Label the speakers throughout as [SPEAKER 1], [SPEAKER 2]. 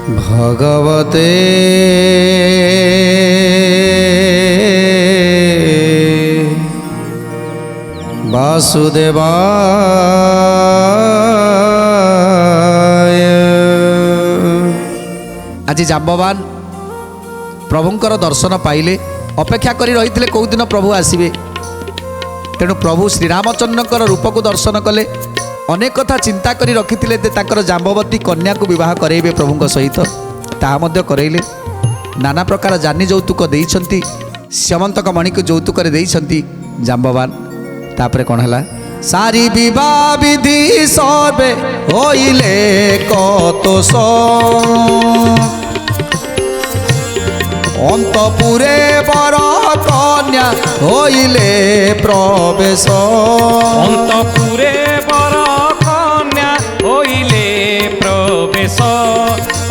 [SPEAKER 1] भगवते वासुदेवाय।
[SPEAKER 2] आज जाम्बवान प्रभुंकर दर्शन पाइले अपेक्षा करी रही कौ दिन प्रभु आसवे। तेणु प्रभु श्रीरामचंद्र रूप को दर्शन कले अनेक कथा चिंता करी रखिथिले ताकर जाम्बवती कन्या को विवाह कराइबे प्रभुंक सहित ताहा मध्य कराइले। नाना प्रकार जानी यौतुक देइछंती श्यमंतक मणि को यौतुक देइछंती जाम्बवान। तापरे कौन है
[SPEAKER 1] सारी विवाह विधि सर्वे होइले कतोष अंतपुरे बर कन्या होइले प्रवेश।
[SPEAKER 3] अंतपुरे बर कन्या होइले प्रवेश।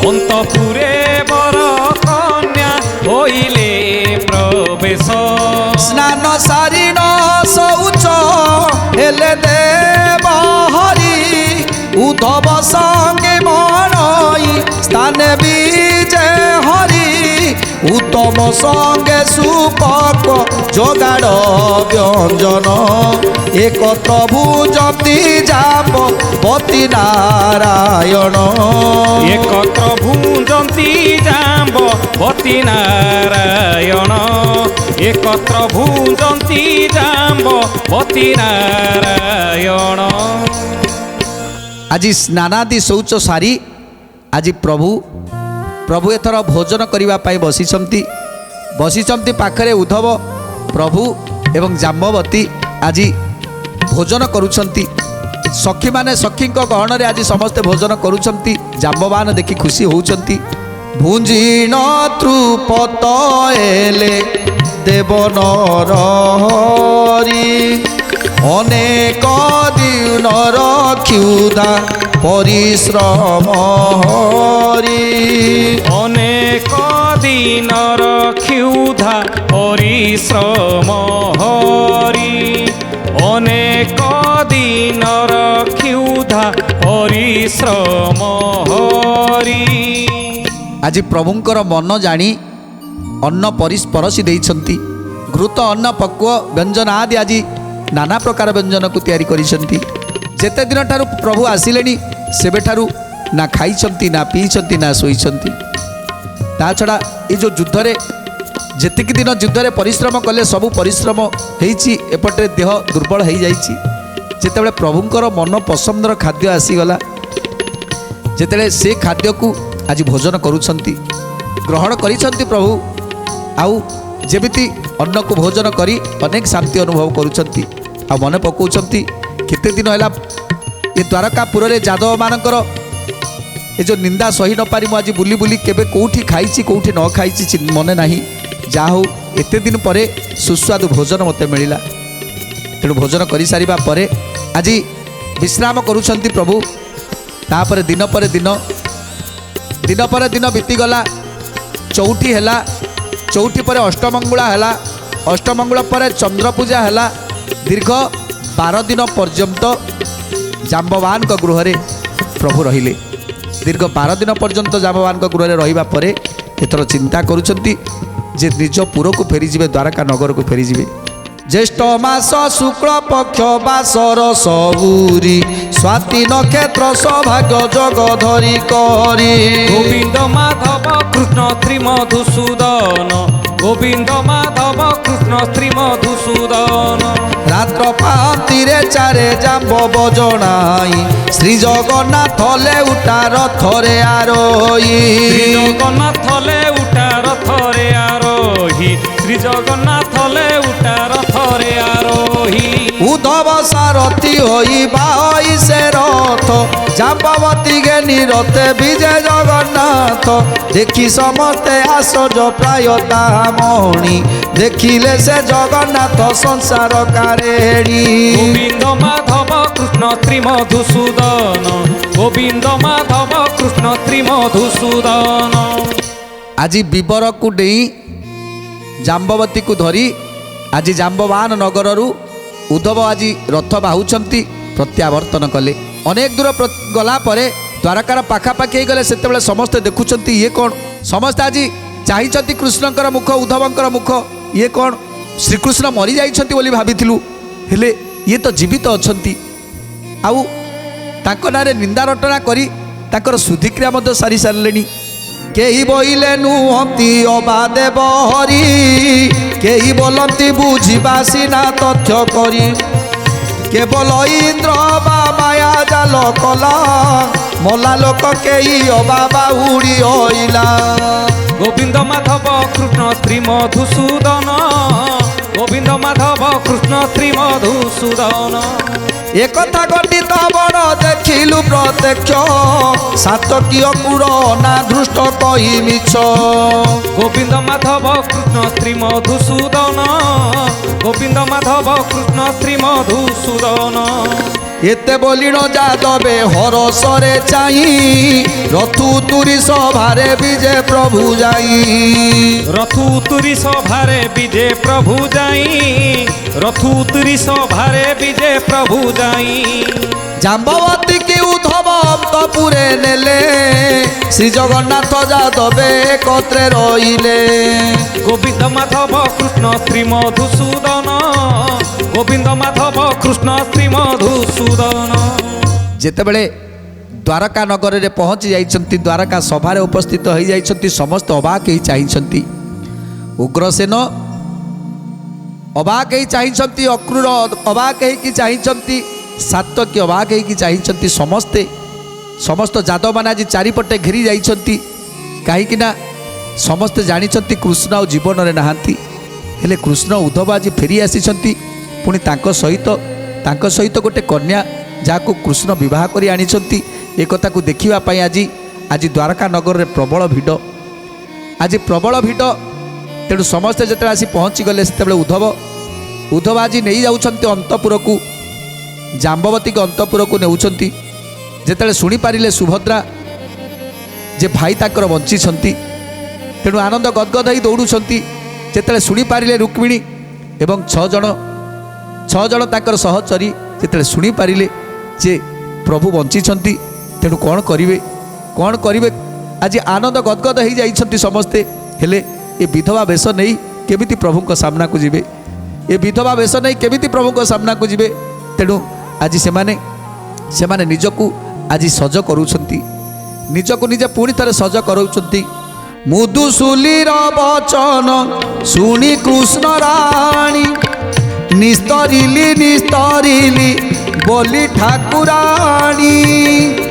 [SPEAKER 3] अंतपुरे बर कन्या होइले प्रवेश।
[SPEAKER 1] स्नान सारिण शौच हेले देव हरि उद्धव संगे मनई स्थाने विजय हरि उत्तम संगे सुपक जोगाड़ व्यंजन एकत्र भुजती जाम्बवती नारायण।
[SPEAKER 3] एकत्र भुजती जाम्बवती नारायण। एकत्र भुजती जाम्बवती नारायण।
[SPEAKER 2] आज स्नानादि शौच सारी आज प्रभु एथर भोजन करने बसिचंती पाखरे उद्धव प्रभु एवं जाम्बवती आज भोजन करुछंती। सखी माने सखी गहन रे आज समस्ते भोजन करुछंती। जाम्बवान देखि खुशी होउछंती।
[SPEAKER 1] भुंजीण त्रुपत एले देव नर हरि अनेक दिनर क्षुधा परिश्रम हरि।
[SPEAKER 3] अनेक दिनर क्षुधा परिश्रम हरि। अनेक दिनर क्षुधा परिश्रम हरि।
[SPEAKER 2] आज प्रभुंकर मन जानी अन्न परसी देइछंती। घृत अन्न पक्व व्यंजन आदि आज नाना प्रकार व्यंजन को तैयारी करिसंती। जेते दिन ठारू प्रभु आसिलेनी सेबे ठारू ना खाइछंती ना पीछंती ना सोइछंती। ता छड़ा ये जो युद्ध रे जेतिक दिन युद्ध रे परिश्रम कले सबु परिश्रम हेइची एपटे देह दुर्बल हो जाइछि। जेतेबेले प्रभुंकर मन पसंदर खाद्य आसीगला जेतेबेले से खाद्य को आज भोजन करुछंती ग्रहण करिछंती प्रभु आउ जेमिति अन्न को भोजन करी अनेक शांति अनुभव करुछंती। आ मन पकाउछंती केते दिन हैला ये द्वारकापुर रे जादव मानकर ये जो निंदा सही न पारी आज बुली बुली केबे कोठी खाइछि कोठी न खाइछि मने नाही। जा हो एते दिन परे सुस्वादु भोजन मते मिलिला। तेणु भोजन करि सारिबा परे आज विश्राम करुछंती प्रभु। तापर दिन पर दिन बीतीगला। चौठी हैला चौठी पर अष्टमंगुला हैला। अष्टमंगुला पर चंद्र पूजा हैला। दीर्घ 12 दिन पर्यंत जाम्बवान गृह रे प्रभु रहिले। दीर्घ 12 दिन पर्यंत जाम्बवान गृह रे रहिबा परे एथर चिंता करुछंती जे निज पुर को फेरी जिवे द्वारका नगर को फेरी जिवे।
[SPEAKER 1] ज्येष्ठ मास शुक्ल पक्ष बासर सबुरी स्वाति नक्षत्र सौभाग्य जग धरी करी।
[SPEAKER 3] गोविंद माधव कृष्ण श्री मधुसूदन। गोविंद माधव कृष्ण श्री मधुसूदन।
[SPEAKER 1] रात्र पांतिरे चारे जाम्ब बजनाई श्री जगन्नाथ ले उठा रथरे आरोही।
[SPEAKER 3] श्री जगन्नाथ ले उठा रथरे आरोही। श्री जगन्नाथ ले उठा रथरे आरोही।
[SPEAKER 1] उद्धव सारथी होई बाई से रथ जाम्बवती गे निरते विजय जगन्नाथ। देखी समस्ते आश्चर्य प्राय तामणी देखिले से जगन्नाथ संसार कारेणी।
[SPEAKER 3] गोविंद माधव कृष्ण श्री मधुसूदन। गोविंद माधव कृष्ण श्री मधुसूदन।
[SPEAKER 2] आज विवर को डेई जाम्बवती को धरी आज जाम्बवान नगररू उद्धव आज रथ बाहुचंती प्रत्यावर्तन कले। अनेक दूर गला परे ଦ୍ୱାରକାର ପାଖାପାଖି ହେଇଗଲେ ସେତେବେଳେ ସମସ୍ତେ ଦେଖୁଛନ୍ତି ଇଏ କ'ଣ, ସମସ୍ତେ ଆଜି ଚାହିଁଛନ୍ତି କୃଷ୍ଣଙ୍କର ମୁଖ, ଉଦ୍ଧବଙ୍କର ମୁଖ, ଇଏ କ'ଣ ଶ୍ରୀକୃଷ୍ଣ ମରିଯାଇଛନ୍ତି ବୋଲି ଭାବିଥିଲୁ, ହେଲେ ଇଏ ତ ଜୀବିତ ଅଛନ୍ତି। ଆଉ ତାଙ୍କ ନାଁରେ ନିନ୍ଦା ରଟଣା କରି ତାଙ୍କର ଶୁଦ୍ଧିକ୍ରିୟା ମଧ୍ୟ ସାରି ସାରିଲେଣି।
[SPEAKER 1] କେହି ବୋଇଲେ ନୁହନ୍ତି ଅବା ଦେବ ହରି, କେହି ବୋଲନ୍ତି ବୁଝିବା ସିନା ତଥ୍ୟ କରି। କେବଳ ଇନ୍ଦ୍ର ବା ମାୟା ଜାଲ କଲା, ମଲା ଲୋକ କେହି ଅବା ବାହୁଡ଼ି ହଇଲା।
[SPEAKER 3] গোবিন্দ মাধব কৃষ্ণ শ্রী মধুসূদন, গোবিন্দ মাধব কৃষ্ণ শ্রী মধুসূদন।
[SPEAKER 1] একথা ঘটিত বড় দেখিলু প্রত্যক্ষ, সাতকীয় কুড় না ধৃষ্ট কহি মিছ।
[SPEAKER 3] গোবিন্দ মাধব কৃষ্ণ শ্রী মধুসূদন, গোবিন্দ মাধব কৃষ্ণ শ্রী মধুসূদন।
[SPEAKER 1] এতে বলিল যাদবে হরসরে চাই, রথু তুরি সভারে বিজে প্রভু যাই।
[SPEAKER 3] রথু তুরি সভারে বিজে প্রভু যাই, রথু তুরি সভারে বিজে প্রভু যাই।
[SPEAKER 1] জাম্ববতী কি উদ্ধব অন্তপুরে নেলে, শ্রী জগন্নাথ যাদবে একত্রে রইলে।
[SPEAKER 3] গোবিন্দ মাধব কৃষ্ণ শ্রী মধুসূদন, গোবিন্দ মাধব কৃষ্ণ শ্রী মধুসূদন।
[SPEAKER 2] ଯେତେବେଳେ ଦ୍ୱାରକା ନଗରରେ ପହଞ୍ଚି ଯାଇଛନ୍ତି, ଦ୍ୱାରକା ସଭାରେ ଉପସ୍ଥିତ ହୋଇଯାଇଛନ୍ତି, ସମସ୍ତେ ଅବାକ ହେଇ ଚାହିଁଛନ୍ତି। ଉଗ୍ରସେନ ଅବାକ ହେଇ ଚାହିଁଛନ୍ତି, ଅକ୍ରୂର ଅବାକ ହେଇକି ଚାହିଁଛନ୍ତି, ସାତ୍ୟକୀ ଅବାକ ହେଇକି ଚାହିଁଛନ୍ତି। ସମସ୍ତ ଯାଦବମାନେ ଆଜି ଚାରିପଟେ ଘେରି ଯାଇଛନ୍ତି, କାହିଁକିନା ସମସ୍ତେ ଜାଣିଛନ୍ତି କୃଷ୍ଣ ଆଉ ଜୀବନରେ ନାହାନ୍ତି। ହେଲେ କୃଷ୍ଣ ଉଦ୍ଧବ ଆଜି ଫେରି ଆସିଛନ୍ତି, ପୁଣି ତାଙ୍କ ସହିତ ଗୋଟେ କନ୍ୟା ଯାହାକୁ କୃଷ୍ଣ ବିବାହ କରି ଆଣିଛନ୍ତି। ଏ କଥାକୁ ଦେଖିବା ପାଇଁ ଆଜି ଦ୍ୱାରକା ନଗରରେ ପ୍ରବଳ ଭିଡ଼, ଆଜି ପ୍ରବଳ ଭିଡ଼। ତେଣୁ ସମସ୍ତେ ଯେତେବେଳେ ଆସି ପହଞ୍ଚିଗଲେ, ସେତେବେଳେ ଉଦ୍ଧବ ଆଜି ନେଇଯାଉଛନ୍ତି ଅନ୍ତପୁରକୁ, ଜାମ୍ବବତୀଙ୍କ ଅନ୍ତପୁରକୁ ନେଉଛନ୍ତି। ଯେତେବେଳେ ଶୁଣିପାରିଲେ ସୁଭଦ୍ରା ଯେ ଭାଇ ତାଙ୍କର ବଞ୍ଚିଛନ୍ତି, ତେଣୁ ଆନନ୍ଦ ଗଦଗଦ ହୋଇ ଦୌଡ଼ୁଛନ୍ତି। ଯେତେବେଳେ ଶୁଣିପାରିଲେ ରୁକ୍ମିଣୀ ଏବଂ ଛଅ ଜଣ ତାଙ୍କର ସହଚରୀ ଯେତେବେଳେ ଶୁଣିପାରିଲେ ଯେ ପ୍ରଭୁ ବଞ୍ଚିଛନ୍ତି, ତେଣୁ କ'ଣ କରିବେ ଆଜି ଆନନ୍ଦ ଗଦଗଦ ହୋଇଯାଇଛନ୍ତି ସମସ୍ତେ। ହେଲେ ଏ ବିଧବା ବେଶ ନେଇ କେମିତି ପ୍ରଭୁଙ୍କ ସାମ୍ନାକୁ ଯିବେ, ଏ ବିଧବା ବେଶ ନେଇ କେମିତି ପ୍ରଭୁଙ୍କ ସାମ୍ନାକୁ ଯିବେ। ତେଣୁ ଆଜି ସେମାନେ ନିଜକୁ ଆଜି ସଜ କରୁଛନ୍ତି, ନିଜକୁ ନିଜେ ପୁଣି ଥରେ ସଜ କରାଉଛନ୍ତି।
[SPEAKER 1] ମୁଦୁସୁଲିର ବଚନ ଶୁଣି କୃଷ୍ଣ ରାଣୀ, ନିସ୍ତରିଲି ବୋଲି ଠାକୁରାଣୀ।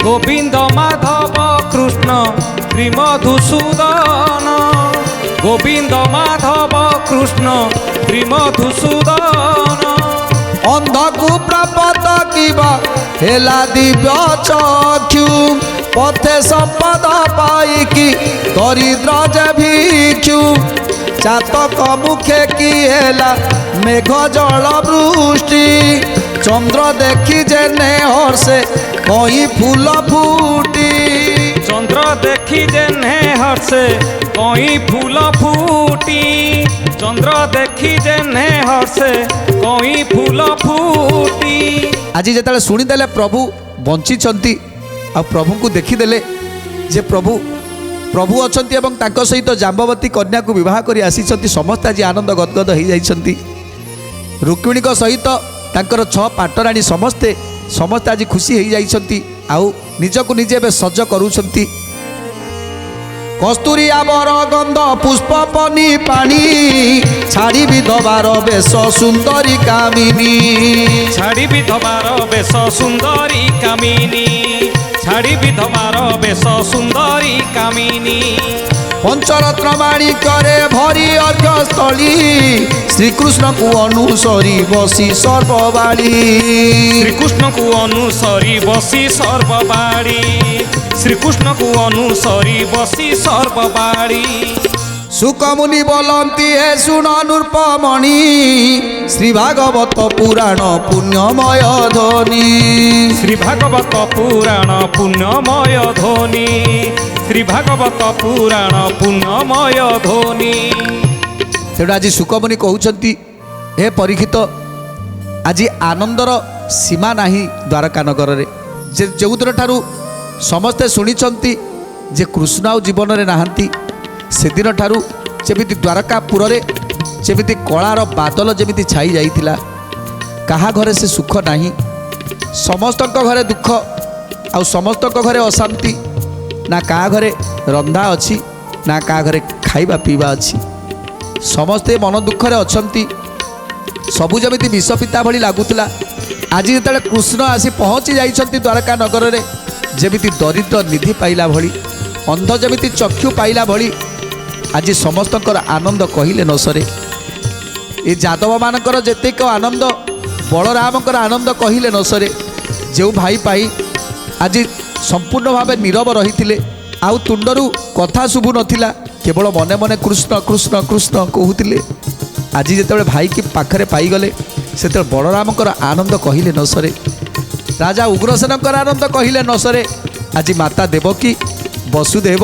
[SPEAKER 3] গোবিন্দ মাধব কৃষ্ণ শ্রী মধুসূদন, গোবিন্দ মাধব কৃষ্ণ শ্রী মধুসূদন।
[SPEAKER 1] ଅନ୍ଧକୁ ପ୍ରାପତ କିବା ହେଲା ଦିବ୍ୟ ଚକ୍ଷୁ, ପଥେ ସମ୍ପଦ ପାଇକି ଦରିଦ୍ର ଯେ ଭିକ୍ଷୁ। ଚାତକ ମୁଖେ କି ହେଲା ମେଘ ଜଳ ବୃଷ୍ଟି, ଚନ୍ଦ୍ର ଦେଖି ଯେନେ ହର୍ଷେ କଇଁ ফুল ফুটি।
[SPEAKER 3] চন্দ্র দেখি যেনে হর্ষে কই ফুল ফুটি, চন্দ্র দেখি যেনে হর্ষে কই ফুল ফুটি।
[SPEAKER 2] ଆଜି ଯେତେବେଳେ ଶୁଣିଦେଲେ ପ୍ରଭୁ ବଞ୍ଚିଛନ୍ତି, ଆଉ ପ୍ରଭୁଙ୍କୁ ଦେଖିଦେଲେ ଯେ ପ୍ରଭୁ ଅଛନ୍ତି ଏବଂ ତାଙ୍କ ସହିତ ଜାମ୍ବବତୀ କନ୍ୟାକୁ ବିବାହ କରି ଆସିଛନ୍ତି, ସମସ୍ତେ ଆଜି ଆନନ୍ଦ ଗଦଗଦ ହୋଇଯାଇଛନ୍ତି। ରୁକ୍ମିଣୀଙ୍କ ସହିତ ତାଙ୍କର 6 ପାଟରାଣୀ ସମସ୍ତେ ଆଜି ଖୁସି ହୋଇଯାଇଛନ୍ତି, ଆଉ ନିଜକୁ ନିଜେ ଏବେ ସଜ କରୁଛନ୍ତି।
[SPEAKER 1] কস্তুরী আবর গন্ধ পুষ্প পনি পানি, ছাড়ি বিধবার বেশ সুন্দরী কামিনী।
[SPEAKER 3] ছাড়ি বিধবার বেশ সুন্দরী কামিনী, ছাড়ি বিধবার বেশ সুন্দরী কামিনী।
[SPEAKER 1] পঞ্চরত্ন মাণিক্যরে ভরি অর্ঘ্যস্থলী, শ্রীকৃষ্ণকু অনুসরি বসি সর্ববাড়ী।
[SPEAKER 3] শ্রীকৃষ্ণকু অনুসরি বসি সর্ববাড়ী, শ্রীকৃষ্ণকু অনুসরি বসি সর্ববাড়ী।
[SPEAKER 1] সুকমুনি বলন্তি হে শুণ নূর্পমণি, শ্রী ভাগবত পুরাণ পুণ্যময় ধ্বনি।
[SPEAKER 3] শ্রী ভাগবত পুরাণ পুণ্যময় ধ্বনি, শ্রী ভাগবত পুরাণ পুণ্যময় ধ্বনি।
[SPEAKER 2] ତେଣୁ ଆଜି ସୁକମୁନି କହୁଛନ୍ତି, ହେ ପରୀକ୍ଷିତ, ଆଜି ଆନନ୍ଦର ସୀମା ନାହିଁ ଦ୍ୱାରକା ନଗରରେ। ଯେଉଁଦିନ ଠାରୁ ସମସ୍ତେ ଶୁଣିଛନ୍ତି ଯେ କୃଷ୍ଣ ଆଉ ଜୀବନରେ ନାହାନ୍ତି। ସେଦିନ ଠାରୁ ଯେମିତି ଦ୍ୱାରକାପୁରରେ ଯେମିତି କଳାର ବାଦଲ ଯେମିତି ଛାଇ ଯାଇଥିଲା, କାହା ଘରେ ସେ ସୁଖ ନାହିଁ, ସମସ୍ତଙ୍କ ଘରେ ଦୁଃଖ ଆଉ ସମସ୍ତଙ୍କ ଘରେ ଅଶାନ୍ତି। ନା କାହା ଘରେ ରନ୍ଧା ଅଛି, ନା କାହା ଘରେ ଖାଇବା ପିଇବା ଅଛି। ସମସ୍ତେ ମନ ଦୁଃଖରେ ଅଛନ୍ତି। ସବୁ ଯେମିତି ବିଷ ପିତା ଭଳି ଲାଗୁଥିଲା। ଆଜି ଯେତେବେଳେ କୃଷ୍ଣ ଆସି ପହଞ୍ଚି ଯାଇଛନ୍ତି ଦ୍ୱାରକା ନଗରରେ, ଯେମିତି ଦରିଦ୍ର ନିଧି ପାଇଲା ଭଳି, ଅନ୍ଧ ଯେମିତି ଚକ୍ଷୁ ପାଇଲା ଭଳି, ଆଜି ସମସ୍ତଙ୍କର ଆନନ୍ଦ କହିଲେ ନ ସରେ। ଏ ଯାଦବମାନଙ୍କର ଯେତିକ ଆନନ୍ଦ, ବଳରାମଙ୍କର ଆନନ୍ଦ କହିଲେ ନ ସରେ। ଯେଉଁ ଭାଇ ପାଇ ଆଜି ସମ୍ପୂର୍ଣ୍ଣ ଭାବେ ନୀରବ ରହିଥିଲେ, ଆଉ ତୁଣ୍ଡରୁ କଥା ଶୁଭୁ ନଥିଲା, କେବଳ ମନେ ମନେ କୃଷ୍ଣ କୃଷ୍ଣ କୃଷ୍ଣ କହୁଥିଲେ, ଆଜି ଯେତେବେଳେ ଭାଇକି ପାଖରେ ପାଇଗଲେ, ସେତେବେଳେ ବଳରାମଙ୍କର ଆନନ୍ଦ କହିଲେ ନ ସରେ। ରାଜା ଉଗ୍ରସେନଙ୍କର ଆନନ୍ଦ କହିଲେ ନ ସରେ। ଆଜି ମାତା ଦେବକୀ, ବସୁଦେବ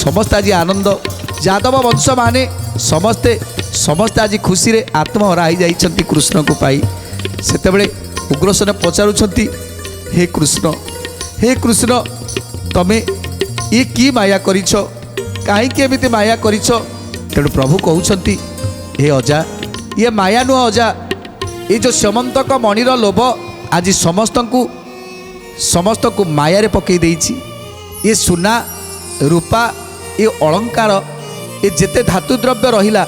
[SPEAKER 2] ସମସ୍ତେ ଆଜି ଆନନ୍ଦ। ଯାଦବ ବଂଶମାନେ ସମସ୍ତେ ଆଜି ଖୁସିରେ ଆତ୍ମହରା ହୋଇଯାଇଛନ୍ତି କୃଷ୍ଣଙ୍କୁ ପାଇ। ସେତେବେଳେ ଉଗ୍ରସେନ ପଚାରୁଛନ୍ତି, ହେ କୃଷ୍ଣ, ତମେ ଏ କି ମାୟା କରିଛ, କାହିଁକି ଏମିତି ମାୟା କରିଛ? ତେଣୁ ପ୍ରଭୁ କହୁଛନ୍ତି, ହେ ଅଜା, ଇଏ ମାୟା ନୁହଁ ଅଜା, ଏ ଯେଉଁ ସ୍ୟମନ୍ତକ ମଣିର ଲୋଭ ଆଜି ସମସ୍ତଙ୍କୁ ମାୟାରେ ପକାଇ ଦେଇଛି। ଏ ସୁନା ରୂପା, ଏ ଅଳଙ୍କାର, ଏ ଯେତେ ଧାତୁ ଦ୍ରବ୍ୟ ରହିଲା,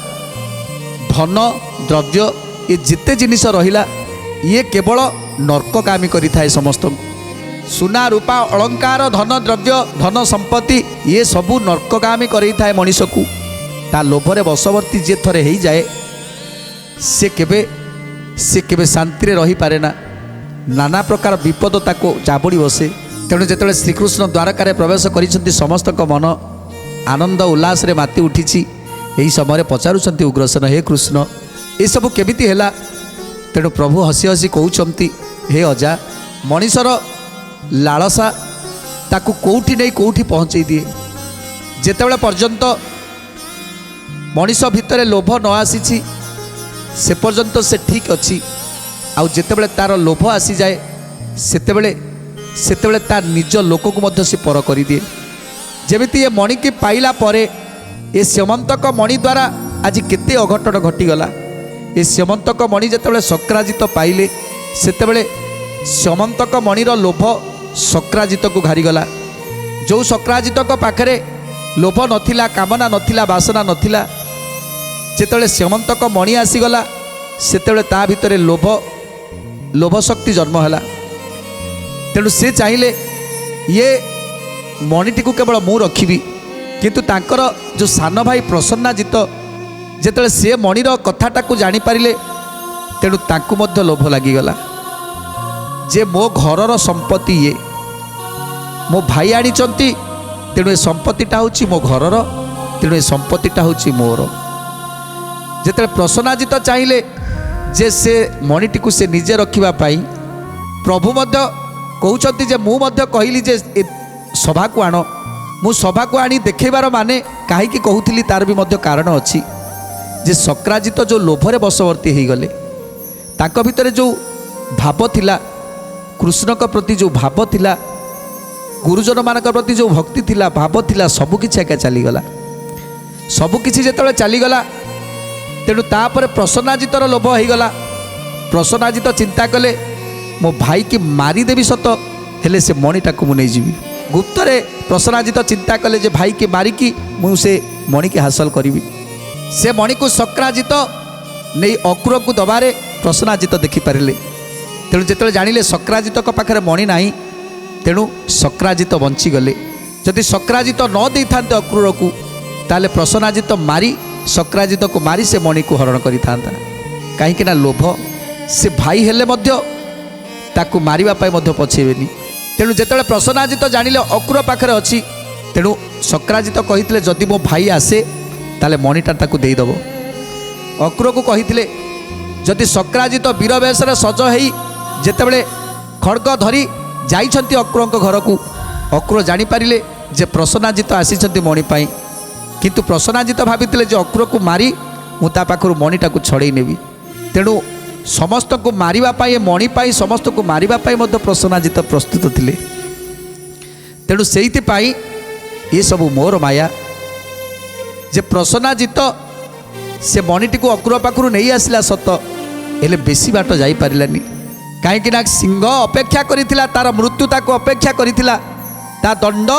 [SPEAKER 2] ଧନ ଦ୍ରବ୍ୟ, ଏ ଯେତେ ଜିନିଷ ରହିଲା, ଇଏ କେବଳ ନର୍କକାମୀ କରିଥାଏ ସମସ୍ତଙ୍କୁ। ସୁନା ରୂପା ଅଳଙ୍କାର, ଧନ ଦ୍ରବ୍ୟ, ଧନ ସମ୍ପତ୍ତି, ଇଏ ସବୁ ନର୍କକାମୀ କରାଇଥାଏ ମଣିଷକୁ। ତା ଲୋଭରେ ବଶବର୍ତ୍ତୀ ଯିଏ ଥରେ ହେଇଯାଏ, ସେ କେବେ ଶାନ୍ତିରେ ରହିପାରେ ନା। ନାନା ପ୍ରକାର ବିପଦ ତାକୁ ଜାବୁଡ଼ି ବସେ। ତେଣୁ ଯେତେବେଳେ ଶ୍ରୀକୃଷ୍ଣ ଦ୍ୱାରକାରେ ପ୍ରବେଶ କରିଛନ୍ତି, ସମସ୍ତଙ୍କ ମନ ଆନନ୍ଦ ଉଲ୍ଲାସରେ ମାତି ଉଠିଛି। ଏହି ସମୟରେ ପଚାରୁଛନ୍ତି ଉଗ୍ରସେନ, ହେ କୃଷ୍ଣ, ଏସବୁ କେମିତି ହେଲା? ତେଣୁ ପ୍ରଭୁ ହସି ହସି କହୁଛନ୍ତି, ହେ ଅଜା, ମଣିଷର ଲାଳସା ତାକୁ କେଉଁଠି ନେଇ କେଉଁଠି ପହଞ୍ଚେଇ ଦିଏ। ଯେତେବେଳେ ପର୍ଯ୍ୟନ୍ତ ମଣିଷ ଭିତରେ ଲୋଭ ନ ଆସିଛି, ସେ ପର୍ଯ୍ୟନ୍ତ ସେ ଠିକ୍ ଅଛି। ଆଉ ଯେତେବେଳେ ତା'ର ଲୋଭ ଆସିଯାଏ, ସେତେବେଳେ ତା ନିଜ ଲୋକକୁ ମଧ୍ୟ ସେ ପର କରିଦିଏ। ଯେମିତି ଏ ମଣିକି ପାଇଲା ପରେ, ଏ ସ୍ୟମନ୍ତକ ମଣି ଦ୍ୱାରା ଆଜି କେତେ ଅଘଟଣ ଘଟିଗଲା। ଏ ସ୍ୟମନ୍ତକ ମଣି ଯେତେବେଳେ ଶକ୍ରାଜିତ ପାଇଲେ, ସେତେବେଳେ ସ୍ୟମନ୍ତକ ମଣିର ଲୋଭ ଶକ୍ରାଜିତକୁ ଘାରିଗଲା। ଯେଉଁ ଶକ୍ରାଜିତଙ୍କ ପାଖରେ ଲୋଭ ନଥିଲା, କାମନା ନଥିଲା, ବାସନା ନଥିଲା, ଯେତେବେଳେ ସ୍ୟମନ୍ତକ ମଣି ଆସିଗଲା, ସେତେବେଳେ ତା ଭିତରେ ଲୋଭ ଶକ୍ତି ଜନ୍ମ ହେଲା। ତେଣୁ ସେ ଚାହିଁଲେ ଇଏ ମଣିଟିକୁ କେବଳ ମୁଁ ରଖିବି। କିନ୍ତୁ ତାଙ୍କର ଯେଉଁ ସାନ ଭାଇ ପ୍ରସନ୍ନାଜିତ, ଯେତେବେଳେ ସେ ମଣିର କଥାଟାକୁ ଜାଣିପାରିଲେ, ତେଣୁ ତାଙ୍କୁ ମଧ୍ୟ ଲୋଭ ଲାଗିଗଲା ଯେ ମୋ ଘରର ସମ୍ପତ୍ତି ଇଏ, ମୋ ଭାଇ ଆଣିଛନ୍ତି, ତେଣୁ ଏ ସମ୍ପତ୍ତିଟା ହେଉଛି ମୋ ଘରର, ତେଣୁ ଏ ସମ୍ପତ୍ତିଟା ହେଉଛି ମୋର। ଯେତେବେଳେ ପ୍ରସନ୍ନାଜିତ ଚାହିଁଲେ ଯେ ସେ ମଣିଟିକୁ ସେ ନିଜେ ରଖିବା ପାଇଁ, ପ୍ରଭୁ ମଧ୍ୟ କହୁଛନ୍ତି ଯେ ମୁଁ ମଧ୍ୟ କହିଲି ଯେ ଏ ସଭାକୁ ଆଣ। ମୁଁ ସଭାକୁ ଆଣି ଦେଖେଇବାର ମାନେ କାହିଁକି କହୁଥିଲି, ତାର ବି ମଧ୍ୟ କାରଣ ଅଛି। ଯେ ଶକ୍ରାଜିତ ଯେଉଁ ଲୋଭରେ ବଶବର୍ତ୍ତୀ ହୋଇଗଲେ, ତାଙ୍କ ଭିତରେ ଯେଉଁ ଭାବ ଥିଲା, କୃଷ୍ଣଙ୍କ ପ୍ରତି ଯେଉଁ ଭାବ ଥିଲା, ଗୁରୁଜନମାନଙ୍କ ପ୍ରତି ଯେଉଁ ଭକ୍ତି ଥିଲା, ଭାବ ଥିଲା, ସବୁକିଛି ଏକା ଚାଲିଗଲା। ସବୁକିଛି ଯେତେବେଳେ ଚାଲିଗଲା, ତେଣୁ ତାପରେ ପ୍ରସନ୍ନାଜିତର ଲୋଭ ହୋଇଗଲା। ପ୍ରସନ୍ନାଜିତ ଚିନ୍ତା କଲେ, ମୋ ଭାଇକି ମାରିଦେବି ସତ, ହେଲେ ସେ ମଣିଟାକୁ ମୁଁ ନେଇଯିବି। ଗୁପ୍ତରେ ପ୍ରସନ୍ନାଜିତ ଚିନ୍ତା କଲେ ଯେ ଭାଇକି ମାରିକି ମୁଁ ସେ ମଣିକି ହାସଲ କରିବି। ସେ ମଣିକୁ ଶକ୍ରାଜିତ ନେଇ ଅକ୍ରୁରକୁ ଦେବାରେ ପ୍ରସନ୍ନାଜିତ ଦେଖିପାରିଲେ। ତେଣୁ ଯେତେବେଳେ ଜାଣିଲେ ଶକ୍ରାଜିତଙ୍କ ପାଖରେ ମଣି ନାହିଁ, ତେଣୁ ଶକ୍ରାଜିତ ବଞ୍ଚିଗଲେ। ଯଦି ଶକ୍ରାଜିତ ନ ଦେଇଥାନ୍ତେ ଅକ୍ରୁରକୁ, ତାହେଲେ ପ୍ରସନ୍ନାଜିତ ଶକ୍ରାଜିତକୁ ମାରି ସେ ମଣିକୁ ହରଣ କରିଥାନ୍ତା। କାହିଁକି ନା ଲୋଭ। ସେ ଭାଇ ହେଲେ ମଧ୍ୟ ତାକୁ ମାରିବା ପାଇଁ ମଧ୍ୟ ପଛେଇବେନି। ତେଣୁ ଯେତେବେଳେ ପ୍ରସନ୍ନାଜିତ ଜାଣିଲେ ଅକ୍ରୁର ପାଖରେ ଅଛି, ତେଣୁ ଶକ୍ରାଜିତ କହିଥିଲେ ଯଦି ମୋ ଭାଇ ଆସେ ତାହେଲେ ମଣିଟା ତାକୁ ଦେଇଦେବ। ଅକ୍ରୁରକୁ କହିଥିଲେ, ଯଦି ଶକ୍ରାଜିତ ବୀର ବେଶରେ ସଜ ହେଇ ଯେତେବେଳେ ଖଡ଼୍ଗ ଧରି ଯାଇଛନ୍ତି ଅକ୍ରୁରଙ୍କ ଘରକୁ, ଅକ୍ରୁର ଜାଣିପାରିଲେ ଯେ ପ୍ରସନ୍ନାଜିତ ଆସିଛନ୍ତି ମଣି ପାଇଁ। କିନ୍ତୁ ପ୍ରସନ୍ନାଜିତ ଭାବିଥିଲେ ଯେ ଅକ୍ରୁରକୁ ମାରି ମୁଁ ତା ପାଖରୁ ମଣିଟାକୁ ଛଡ଼େଇ ନେବି। ତେଣୁ ସମସ୍ତଙ୍କୁ ମାରିବା ପାଇଁ, ମଣି ପାଇଁ ସମସ୍ତଙ୍କୁ ମାରିବା ପାଇଁ ମଧ୍ୟ ପ୍ରସନ୍ନାଜିତ ପ୍ରସ୍ତୁତ ଥିଲେ। ତେଣୁ ସେଇଥିପାଇଁ ଏସବୁ ମୋର ମାୟା। ଯେ ପ୍ରସନ୍ନାଜିତ ସେ ମଣିଟିକୁ ଅକ୍ରୁର ପାଖରୁ ନେଇ ଆସିଲା ସତ, ହେଲେ ବେଶୀ ବାଟ ଯାଇପାରିଲାନି। କାହିଁକି ନା ସିଂହ ଅପେକ୍ଷା କରିଥିଲା, ତାର ମୃତ୍ୟୁ ତାକୁ ଅପେକ୍ଷା କରିଥିଲା, ତା ଦଣ୍ଡ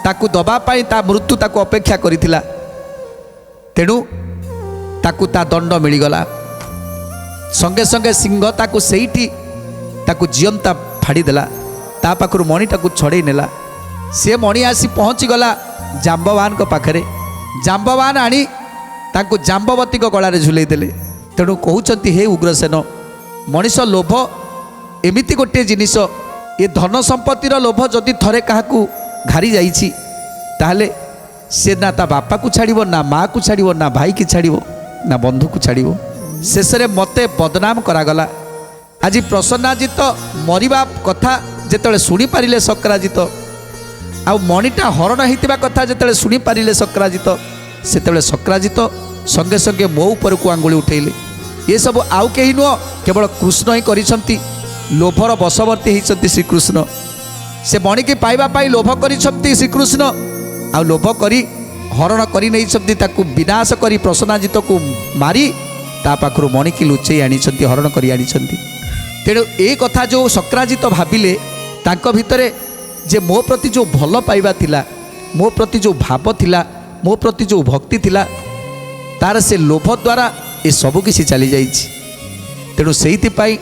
[SPEAKER 2] ତାକୁ ଦେବା ପାଇଁ ତା ମୃତ୍ୟୁ ତାକୁ ଅପେକ୍ଷା କରିଥିଲା। ତେଣୁ ତାକୁ ତା ଦଣ୍ଡ ମିଳିଗଲା। ସଙ୍ଗେ ସଙ୍ଗେ ସିଂହ ତାକୁ ସେଇଠି ତାକୁ ଜିଅନ୍ତା ଫାଡ଼ିଦେଲା, ତା ପାଖରୁ ମଣିଟାକୁ ଛଡ଼େଇ ନେଲା। ସେ ମଣି ଆସି ପହଞ୍ଚିଗଲା ଜାମ୍ବବାନଙ୍କ ପାଖରେ। ଜାମ୍ବବାନ ଆଣି ତାଙ୍କୁ ଜାମ୍ବବତୀଙ୍କ ଗଳାରେ ଝୁଲେଇ ଦେଲେ। ତେଣୁ କହୁଛନ୍ତି, ହେ ଉଗ୍ରସେନ, ମଣିଷ ଲୋଭ ଏମିତି ଗୋଟିଏ ଜିନିଷ, ଏ ଧନ ସମ୍ପତ୍ତିର ଲୋଭ ଯଦି ଥରେ କାହାକୁ ଘାରି ଯାଇଛି, ତାହେଲେ ସେ ନା ତା ବାପାକୁ ଛାଡ଼ିବ, ନା ମାଆକୁ ଛାଡ଼ିବ, ନା ଭାଇକି ଛାଡ଼ିବ, ନା ବନ୍ଧୁକୁ ଛାଡ଼ିବ। ଶେଷରେ ମୋତେ ବଦନାମ କରାଗଲା। ଆଜି ପ୍ରସନ୍ନାଜିତ ମରିବା କଥା ଯେତେବେଳେ ଶୁଣିପାରିଲେ ସକ୍ରାଜିତ, ଆଉ ମଣିଟା ହରଣ ହେଇଥିବା କଥା ଯେତେବେଳେ ଶୁଣିପାରିଲେ ସକ୍ରାଜିତ, ସେତେବେଳେ ସକ୍ରାଜିତ ସଙ୍ଗେ ସଙ୍ଗେ ମୋ ଉପରକୁ ଆଙ୍ଗୁଳି ଉଠେଇଲେ। ଏସବୁ ଆଉ କେହି ନୁହଁ, କେବଳ କୃଷ୍ଣ ହିଁ କରିଛନ୍ତି। ଲୋଭର ବଶବର୍ତ୍ତୀ ହେଇଛନ୍ତି ଶ୍ରୀକୃଷ୍ଣ। ସେ ମଣିକି ପାଇବା ପାଇଁ ଲୋଭ କରିଛନ୍ତି ଶ୍ରୀକୃଷ୍ଣ, ଆଉ ଲୋଭ କରି ହରଣ କରି ନେଇଛନ୍ତି, ତାକୁ ବିନାଶ କରି ପ୍ରସନ୍ନାଜିତକୁ ମାରି ତା ପାଖରୁ ମଣିକି ଲୁଚେଇ ଆଣିଛନ୍ତି, ହରଣ କରି ଆଣିଛନ୍ତି। ତେଣୁ ଏ କଥା ଯେଉଁ ସକ୍ରାଜିତ ଭାବିଲେ, ତାଙ୍କ ଭିତରେ ଯେ ମୋ ପ୍ରତି ଯେଉଁ ଭଲ ପାଇବା ଥିଲା, ମୋ ପ୍ରତି ଯେଉଁ ଭାବ ଥିଲା, ମୋ ପ୍ରତି ଯେଉଁ ଭକ୍ତି ଥିଲା, ତାର ସେ ଲୋଭ ଦ୍ୱାରା ଏସବୁ କିଛି ଚାଲିଯାଇଛି। ତେଣୁ ସେଇଥିପାଇଁ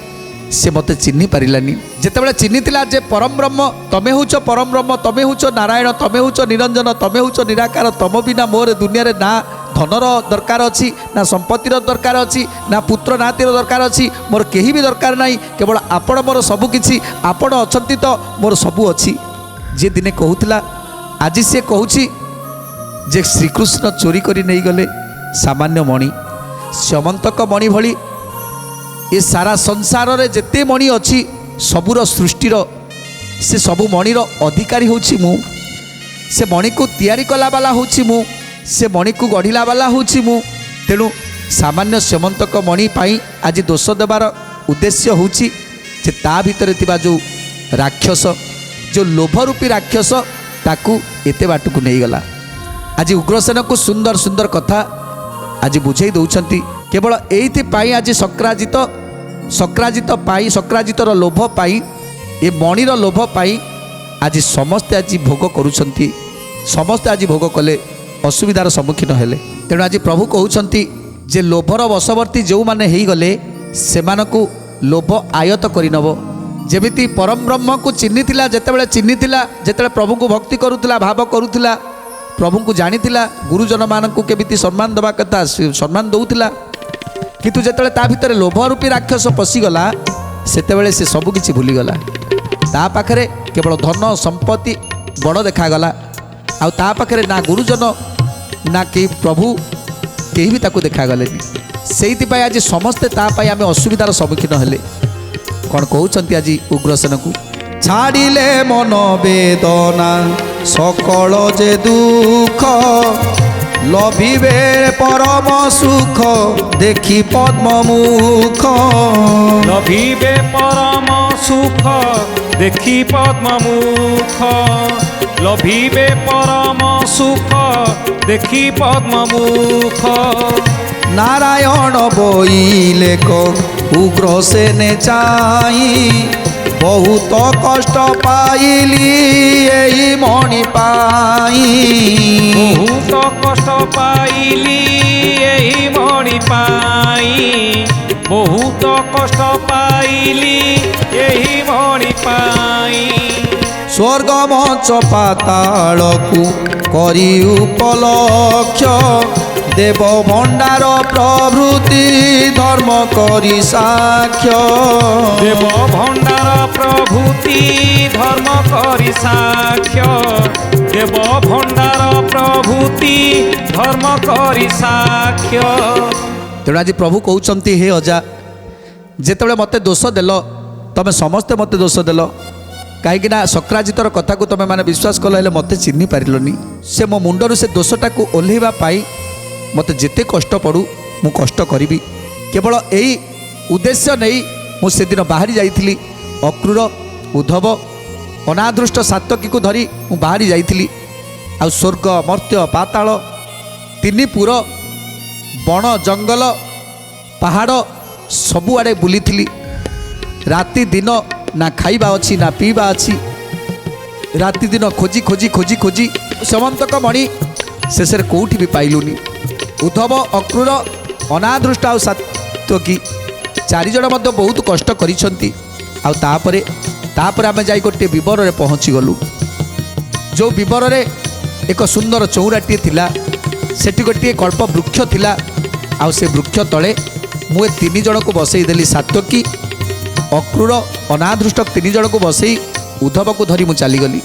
[SPEAKER 2] ସେ ମୋତେ ଚିହ୍ନି ପାରିଲାନି। ଯେତେବେଳେ ଚିହ୍ନିଥିଲା ଯେ ପରମ ବ୍ରହ୍ମ ତମେ ହେଉଛ, ପରମ ବ୍ରହ୍ମ ତମେ ହେଉଛ, ନାରାୟଣ ତମେ ହେଉଛ, ନିରଞ୍ଜନ ତମେ ହେଉଛ, ନିରାକାର, ତମ ବିନା ମୋର ଦୁନିଆରେ ନା ଧନର ଦରକାର ଅଛି, ନା ସମ୍ପତ୍ତିର ଦରକାର ଅଛି, ନା ପୁତ୍ର ନାତିର ଦରକାର ଅଛି, ମୋର କେହି ବି ଦରକାର ନାହିଁ, କେବଳ ଆପଣ ମୋର ସବୁ କିଛି, ଆପଣ ଅଛନ୍ତି ତ ମୋର ସବୁ ଅଛି। ଯିଏ ଦିନେ କହୁଥିଲା, ଆଜି ସେ କହୁଛି ଯେ ଶ୍ରୀକୃଷ୍ଣ ଚୋରି କରି ନେଇଗଲେ ସାମାନ୍ୟ ମଣି, ସ୍ୟମନ୍ତକ ମଣି ଭଳି ଏ ସାରା ସଂସାରରେ ଯେତେ ମଣି ଅଛି, ସବୁର ସୃଷ୍ଟିର ସେ ସବୁ ମଣିର ଅଧିକାରୀ ହେଉଛି ମୁଁ। ସେ ମଣିକୁ ତିଆରି କଲା ବାଲା ହେଉଛି ମୁଁ, ସେ ମଣିକୁ ଗଢ଼ିଲା ବାଲା ହେଉଛି ମୁଁ। ତେଣୁ ସାମାନ୍ୟ ସ୍ୟମନ୍ତକ ମଣି ପାଇଁ ଆଜି ଦୋଷ ଦେବାର ଉଦ୍ଦେଶ୍ୟ ହେଉଛି ଯେ ତା ଭିତରେ ଥିବା ଯେଉଁ ରାକ୍ଷସ, ଯେଉଁ ଲୋଭରୂପୀ ରାକ୍ଷସ, ତାକୁ ଏତେ ବାଟକୁ ନେଇଗଲା। ଆଜି ଉଗ୍ରସେନକୁ ସୁନ୍ଦର ସୁନ୍ଦର କଥା ଆଜି ବୁଝେଇ ଦେଉଛନ୍ତି। କେବଳ ଏଇଥିପାଇଁ ଆଜି ସକ୍ରାଜିତ ପାଇଁ, ସକ୍ରାଜିତର ଲୋଭ ପାଇଁ, ଏ ମଣିର ଲୋଭ ପାଇଁ ଆଜି ସମସ୍ତେ ଆଜି ଭୋଗ କରୁଛନ୍ତି। ସମସ୍ତେ ଆଜି ଭୋଗ କଲେ, ଅସୁବିଧାର ସମ୍ମୁଖୀନ ହେଲେ। ତେଣୁ ଆଜି ପ୍ରଭୁ କହୁଛନ୍ତି ଯେ ଲୋଭର ବଶବର୍ତ୍ତୀ ଯେଉଁମାନେ ହେଇଗଲେ, ସେମାନଙ୍କୁ ଲୋଭ ଆୟତ କରିନେବ। ଯେମିତି ପରମ ବ୍ରହ୍ମକୁ ଚିହ୍ନିଥିଲା, ଯେତେବେଳେ ପ୍ରଭୁଙ୍କୁ ଭକ୍ତି କରୁଥିଲା, ଭାବ କରୁଥିଲା, ପ୍ରଭୁଙ୍କୁ ଜାଣିଥିଲା, ଗୁରୁଜନମାନଙ୍କୁ କେମିତି ସମ୍ମାନ ଦେବା କଥା ସମ୍ମାନ ଦେଉଥିଲା, କିନ୍ତୁ ଯେତେବେଳେ ତା ଭିତରେ ଲୋଭ ରୂପୀ ରାକ୍ଷସ ପଶିଗଲା, ସେତେବେଳେ ସେ ସବୁକିଛି ଭୁଲିଗଲା। ତା ପାଖରେ କେବଳ ଧନ ସମ୍ପତ୍ତି ବଡ଼ ଦେଖାଗଲା, ଆଉ ତା ପାଖରେ ନା ଗୁରୁଜନ ନା କେହି ପ୍ରଭୁ କେହି ବି ତାକୁ ଦେଖାଗଲେନି। ସେଇଥିପାଇଁ ଆଜି ସମସ୍ତେ ତା ପାଇଁ ଆମେ ଅସୁବିଧାର ସମ୍ମୁଖୀନ ହେଲେ। କ'ଣ କହୁଛନ୍ତି ଆଜି ଉଗ୍ରସେନକୁ?
[SPEAKER 1] ଛାଡ଼ିଲେ ମନ ବେଦନା ସକଳ ଯେ ଦୁଃଖ, লভিবে পরম সুখ দেখি পদ্মমুখ।
[SPEAKER 3] লভিবে পরম সুখ দেখি পদ্মমুখ, লভিবে পরম সুখ দেখি পদ্মমুখ।
[SPEAKER 1] নারায়ণ বইলে উগ্রসেনে চাই, বহুত কষ্ট পাইলি এই মণি পাই।
[SPEAKER 3] বহুত কষ্ট পাইলি এই মণি পাই, বহুত কষ্ট পাইলি এই মণি পাই।
[SPEAKER 1] স্বর্গ মঞ্চ পাতালকু করি উপলক্ষ, দেব ভণ্ডার প্রভৃতি ধর্ম করি সাক্ষ্য।
[SPEAKER 3] দেব ভণ্ডার প্রভৃতি ধর্ম করি সাক্ষ্য, দেব ভণ্ডার প্রভৃতি ধর্ম করি সাক্ষ্য।
[SPEAKER 2] তেଣୁ ଆଜି ପ୍ରଭୁ କହୁଛନ୍ତି, ହେ ଅଜା, ଯେତେବେଳେ ମୋତେ ଦୋଷ ଦେଲ, ତମେ ସମସ୍ତେ ମୋତେ ଦୋଷ ଦେଲ, କାହିଁକିନା ସକ୍ରାଜିତର କଥାକୁ ତମେ ମାନେ ବିଶ୍ୱାସ କଲ, ହେଲେ ମୋତେ ଚିହ୍ନି ପାରିଲନି। ସେ ମୋ ମୁଣ୍ଡରୁ ସେ ଦୋଷଟାକୁ ଓହ୍ଲେଇବା ପାଇଁ ମୋତେ ଯେତେ କଷ୍ଟ ପଡ଼ୁ ମୁଁ କଷ୍ଟ କରିବି। କେବଳ ଏଇ ଉଦ୍ଦେଶ୍ୟ ନେଇ ମୁଁ ସେଦିନ ବାହାରି ଯାଇଥିଲି। ଅକ୍ରୁର, ଉଦ୍ଧବ, ଅନାଦୃଷ୍ଟ ସାତକୀକୁ ଧରି ମୁଁ ବାହାରି ଯାଇଥିଲି। ଆଉ ସ୍ୱର୍ଗ ମର୍ତ୍ତ୍ୟ ପାତାଳ ତିନି ପୁର ବଣ ଜଙ୍ଗଲ ପାହାଡ଼ ସବୁଆଡ଼େ ବୁଲିଥିଲି। ରାତି ଦିନ ନା ଖାଇବା ଅଛି ନା ପିଇବା ଅଛି। ରାତି ଦିନ ଖୋଜି ଖୋଜି ଖୋଜି ଖୋଜି ସେମନ୍ତକ ମଣି ଶେଷରେ କେଉଁଠି ବି ପାଇଲୁନି। ଉଦ୍ଧବ ଅକ୍ରୂର ଅନାଦୃଷ୍ଟ ଆଉ ସାତ୍ୱକୀ ଚାରିଜଣ ମଧ୍ୟ ବହୁତ କଷ୍ଟ କରିଛନ୍ତି। ଆଉ ତାପରେ ଆମେ ଯାଇ ଗୋଟିଏ ବିବରରେ ପହଞ୍ଚିଗଲୁ। ଯେଉଁ ବିବରରେ ଏକ ସୁନ୍ଦର ଚଉରାଟିଏ ଥିଲା, ସେଠି ଗୋଟିଏ କଳ୍ପ ବୃକ୍ଷ ଥିଲା। ଆଉ ସେ ବୃକ୍ଷ ତଳେ ମୁଁ ଏ ତିନି ଜଣକୁ ବସେଇ ଦେଲି। ସାତ୍ୱକୀ ଅକ୍ରୂର ଅନାଦୃଷ୍ଟ ତିନି ଜଣକୁ ବସେଇ ଉଦ୍ଧବକୁ ଧରି ମୁଁ ଚାଲିଗଲି।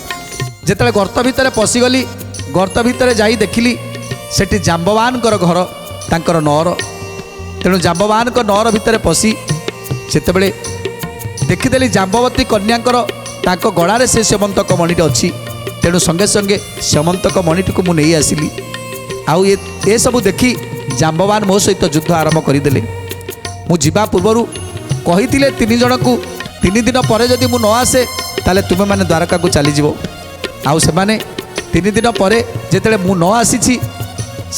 [SPEAKER 2] ଯେତେବେଳେ ଗର୍ତ୍ତ ଭିତରେ ପଶିଗଲି, ଗର୍ତ୍ତ ଭିତରେ ଯାଇ ଦେଖିଲି ସେଠି ଜାମ୍ବବାନଙ୍କର ଘର, ତାଙ୍କର ନଅର। ତେଣୁ ଜାମ୍ବବାନଙ୍କ ନଅର ଭିତରେ ପଶି ଯେତେବେଳେ ଦେଖିଦେଲି ଜାମ୍ବବତୀ କନ୍ୟାଙ୍କର ତାଙ୍କ ଗଳାରେ ସେ ସେମନ୍ତକ ମଣିଟି ଅଛି। ତେଣୁ ସଙ୍ଗେ ସଙ୍ଗେ ସେମନ୍ତକ ମଣିଟିକୁ ମୁଁ ନେଇ ଆସିଲି। ଆଉ ଏସବୁ ଦେଖି ଜାମ୍ବବାନ ମୋ ସହିତ ଯୁଦ୍ଧ ଆରମ୍ଭ କରିଦେଲେ। ମୁଁ ଯିବା ପୂର୍ବରୁ କହିଥିଲେ ତିନି ଜଣକୁ 3 ଦିନ ପରେ ଯଦି ମୁଁ ନ ଆସେ ତାହେଲେ ତୁମେମାନେ ଦ୍ୱାରକାକୁ ଚାଲିଯିବ। ଆଉ ସେମାନେ 3 ଦିନ ପରେ ଯେତେବେଳେ ମୁଁ ନ ଆସିଛି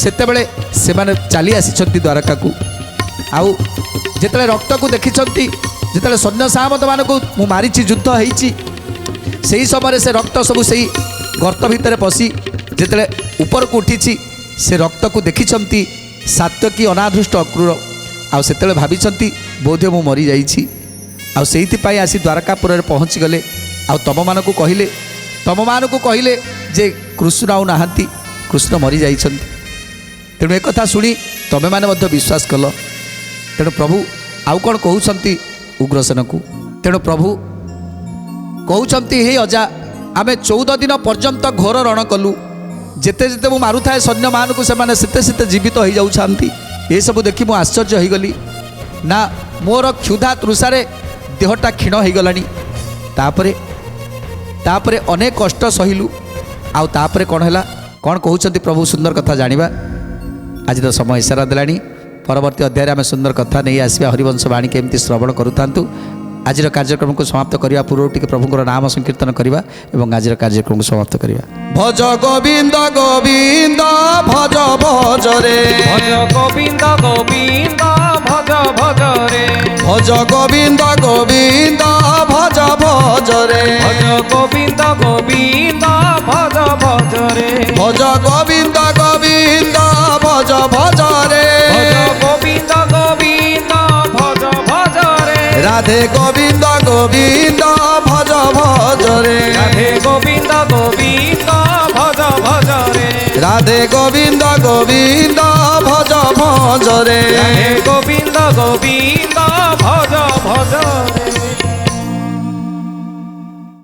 [SPEAKER 2] ସେତେବେଳେ ସେମାନେ ଚାଲି ଆସିଛନ୍ତି ଦ୍ୱାରକାକୁ। ଆଉ ଯେତେବେଳେ ରକ୍ତକୁ ଦେଖିଛନ୍ତି, ଯେତେବେଳେ ସୈନ୍ୟ ସାମନ୍ତମାନଙ୍କୁ ମୁଁ ମାରିଛି, ଯୁଦ୍ଧ ହେଇଛି, ସେହି ସମୟରେ ସେ ରକ୍ତ ସବୁ ସେଇ ଗର୍ତ୍ତ ଭିତରେ ପଶି ଯେତେବେଳେ ଉପରକୁ ଉଠିଛି, ସେ ରକ୍ତକୁ ଦେଖିଛନ୍ତି ସାତ୍ୱକୀ ଅନାଦୃଷ୍ଟ ଅକ୍ରୂର। ଆଉ ସେତେବେଳେ ଭାବିଛନ୍ତି ବୋଧେ ମୁଁ ମରିଯାଇଛି। ଆଉ ସେଇଥିପାଇଁ ଆସି ଦ୍ୱାରକାପୁରରେ ପହଞ୍ଚିଗଲେ। ଆଉ ତମମାନଙ୍କୁ କହିଲେ ଯେ କୃଷ୍ଣ ଆଉ ନାହାନ୍ତି, କୃଷ୍ଣ ମରିଯାଇଛନ୍ତି। ତେଣୁ ଏକଥା ଶୁଣି ତମେମାନେ ମଧ୍ୟ ବିଶ୍ୱାସ କଲ। ତେଣୁ ପ୍ରଭୁ ଆଉ କ'ଣ କହୁଛନ୍ତି ଉଗ୍ରସେନକୁ? ତେଣୁ ପ୍ରଭୁ କହୁଛନ୍ତି, ହେ ଅଜା, ଆମେ 14 ଦିନ ପର୍ଯ୍ୟନ୍ତ ଘୋର ରଣ କଲୁ। ଯେତେ ଯେତେ ମୁଁ ମାରୁଥାଏ ସୈନ୍ୟମାନଙ୍କୁ, ସେମାନେ ସେତେ ସେତେ ଜୀବିତ ହୋଇଯାଉଛନ୍ତି। ଏସବୁ ଦେଖି ମୁଁ ଆଶ୍ଚର୍ଯ୍ୟ ହୋଇଗଲି। ନା, ମୋର କ୍ଷୁଧା ତୃଷାରେ ଦେହଟା କ୍ଷୀଣ ହୋଇଗଲାଣି। ତାପରେ ଅନେକ କଷ୍ଟ ସହିଲୁ। ଆଉ ତାପରେ କ'ଣ ହେଲା, କ'ଣ କହୁଛନ୍ତି ପ୍ରଭୁ? ସୁନ୍ଦର କଥା ଜାଣିବା। ଆଜିର ସମୟ ଇସାରା ଦେଲାଣି। ପରବର୍ତ୍ତୀ ଅଧ୍ୟାୟରେ ଆମେ ସୁନ୍ଦର କଥା ନେଇ ଆସିବା। ହରିବଂଶ ବାଣୀ କେମିତି ଶ୍ରବଣ କରୁଥାନ୍ତୁ। ଆଜିର କାର୍ଯ୍ୟକ୍ରମକୁ ସମାପ୍ତ କରିବା ପୂର୍ବରୁ ଟିକେ ପ୍ରଭୁଙ୍କର ନାମ ସଂକୀର୍ତ୍ତନ କରିବା ଏବଂ ଆଜିର କାର୍ଯ୍ୟକ୍ରମକୁ ସମାପ୍ତ କରିବା।
[SPEAKER 1] ଭଜ ଗୋବିନ୍ଦ ଗୋବିନ୍ଦ ଭଜ ଭଜ ରେ,
[SPEAKER 3] ଭଜ ଗୋବିନ୍ଦ ଗୋବିନ୍ଦ ଭଜ ଭଜ ରେ,
[SPEAKER 1] ଭଜ ଗୋବିନ୍ଦ ଗୋବିନ୍ଦ ଭଜ ଭଜ ରେ,
[SPEAKER 3] ଭଜ ଗୋବିନ୍ଦ ଗୋବିନ୍ଦ ଭଜ ଭଜ ରେ,
[SPEAKER 1] ଭଜ ଗୋବିନ୍ଦ ଗୋବିନ୍ଦ ଭଜ ଭଜ ରେ,
[SPEAKER 3] ଭଜ ଗୋବିନ୍ଦ ଗୋବିନ୍ଦ ଭଜ ଭଜ ରେ,
[SPEAKER 1] রাধে গোবিন্দ গোবিন্দ ভজ ভজ রে,
[SPEAKER 3] রাধে গোবিন্দ গোবিন্দ ভজ ভজ রে,
[SPEAKER 1] রাধে গোবিন্দ গোবিন্দ ভজ ভজ রে,
[SPEAKER 3] রাধে গোবিন্দ গোবিন্দ ভজ ভজ